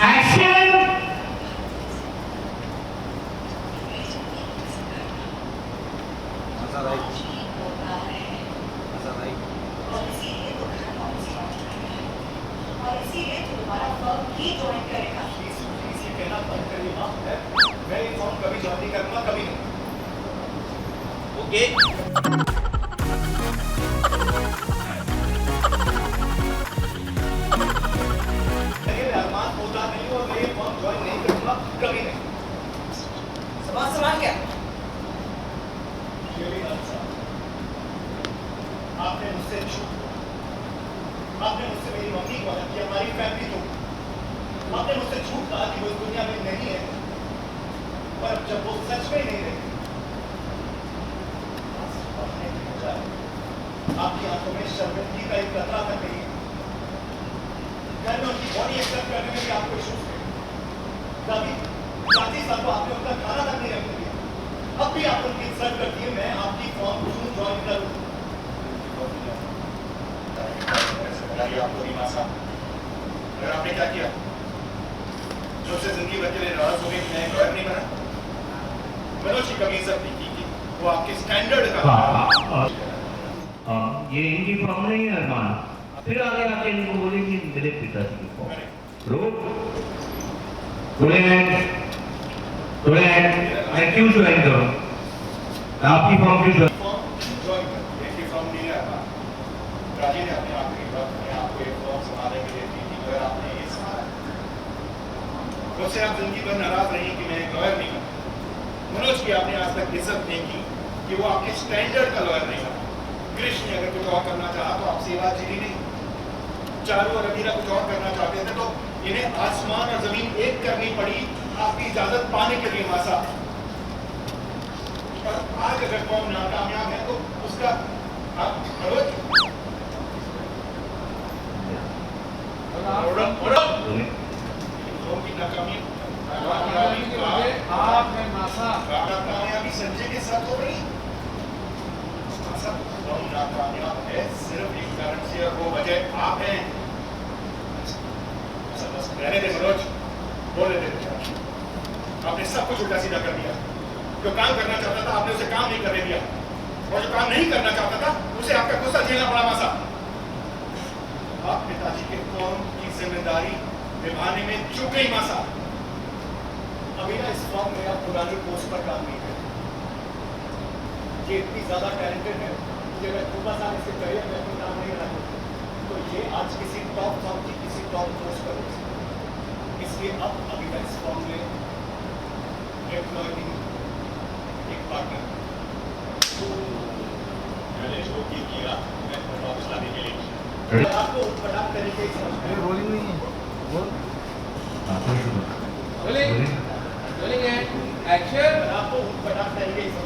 Action. और इसीलिए तुम्हारा फर्म ही ज्वाइन करेगा। प्लीज ये कहना बंद करिए माँ। मैं ये फॉर्म कभी ज्वाइन नहीं करूँगा, कभी नहीं। ओके मैं अरमान होता नहीं और मैं ये फॉर्म ज्वाइन नहीं करूँगा, कभी नहीं। सवाल क्या? Really not, sir. आपने मुझसे झूठ बोला। आपने मुझसे मेरी मम्मी को अलग किया, हमारी फैमिली को। आपने मुझसे झूठ कहा कि वो इस दुनिया में नहीं है, पर जब वो सच में नहीं रही, आपकी आंखों में शर्मिंदगी का एक कतरा तक नहीं है। घर में उनकी बॉडी एक्सेप्ट करने में भी आपको इश्यूज थे। कभी 40 साल को आपने उनका खाना तक नहीं रखने दिया। अब भी आप उनकी इंसल्ट करती है। मैं आपकी फॉर्म क्यों ज्वाइन करूं? आपको नहीं मासा। अगर आपने क्या किया जो उससे जिंदगी भर के लिए नाराज हो गई, मैं गौर नहीं बना। मनोज की कभी इज्जत नहीं की कि वो आपके स्टैंडर्ड का ये इनकी फॉर्म नहीं है अरमान। फिर आगे आके इनको बोले कि मेरे पिताजी की फॉर्म। रोक मैं क्यों ज्वाइन करूं? आपकी फॉर्म क्यों ज्वाइन? ज्वाइन कर। देखिए फॉर्म नहीं है अरमान। राजी ने अपने आखिरी वक्त में आपको एक फॉर्म संभालने के लिए दी थी, मगर आपने ये संभाला। मुझसे आप जिंदगी भर नाराज रही कि मैं लॉयर नहीं बना। मनोज की आपने आज तक इज्जत नहीं की कि वो आपके स्टैंडर्ड का लॉयर नहीं बना। कृष्ण ने अगर कुछ और करना चाहा तो आपसे बात चली नहीं। चारू और अमीरा कुछ और करना चाहते थे तो इन्हें आसमान और जमीन एक करनी पड़ी आपकी इजाजत पाने के लिए मासा। और आज अगर कौम नाकामयाब है तो उसका आप मनोज की नाकामयाबी संजय के साथ हो रही। नाकामयाब है सिर्फ एक कारण से, और वो वजह आप हैं। रहने दे मनोज, बोले दे। आपने सब कुछ उल्टा सीधा कर दिया। जो काम करना चाहता था आपने उसे काम नहीं करने दिया, और जो काम नहीं करना चाहता था उसे आपका गुस्सा झेलना पड़ा मासा। आप पिताजी के कौम की जिम्मेदारी निभाने में चूक गई मासा। अभी ना इस फॉर्म में आप पुरानी पोस्ट पर काम नहीं करते। ये इतनी ज्यादा टैलेंटेड है कि अगर 2 साल इसके करियर में अपनी नाम नहीं रखते तो ये आज किसी टॉप फॉर्म की किसी टॉप पोस्ट पर हो सकती है। इसलिए अब अभी का इस फॉर्म में एम्प्लॉय एक पार्टनर मैंने जो किया मैं वापस लाने के लिए आपको उठपटांग तरीके से रोलिंग नहीं है। रोलिंग है। एक्शन। आपको उठपटांग तरीके से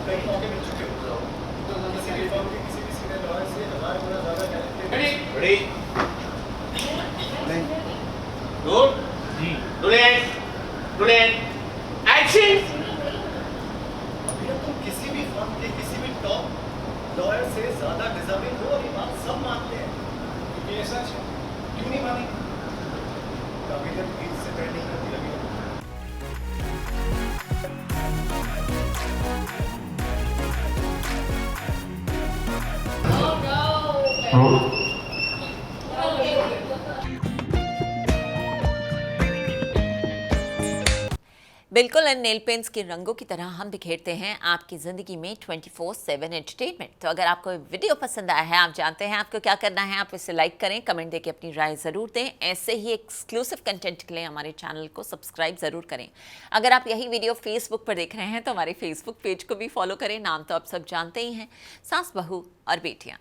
कई मौके मिल चुके हो तो किसी भी फॉर्म के किसी भी सीनियर लॉयर से 1000 गुना ज्यादा टैलेंटेड। रेडी गुड जी टुडे एक्शन। अभी तुम किसी भी फॉर्म के किसी भी टॉप लॉयर से ज्यादा डिजर्विंग हो, और ये बात सब मानते हैं क्योंकि ये सच है। क्यों नहीं मानी? कभी जब फीस से ट्रेनिंग करती लगी बिल्कुल इन नेल पेंट्स के रंगों की तरह हम बिखेरते हैं आपकी ज़िंदगी में 24/7 एंटरटेनमेंट। तो अगर आपको वीडियो पसंद आया है, आप जानते हैं आपको क्या करना है। आप इसे लाइक करें, कमेंट देके अपनी राय ज़रूर दें। ऐसे ही एक्सक्लूसिव कंटेंट के लिए हमारे चैनल को सब्सक्राइब ज़रूर करें। अगर आप यही वीडियो फेसबुक पर देख रहे हैं तो हमारे फेसबुक पेज को भी फॉलो करें। नाम तो आप सब जानते ही हैं, सास बहू और बेटियाँ।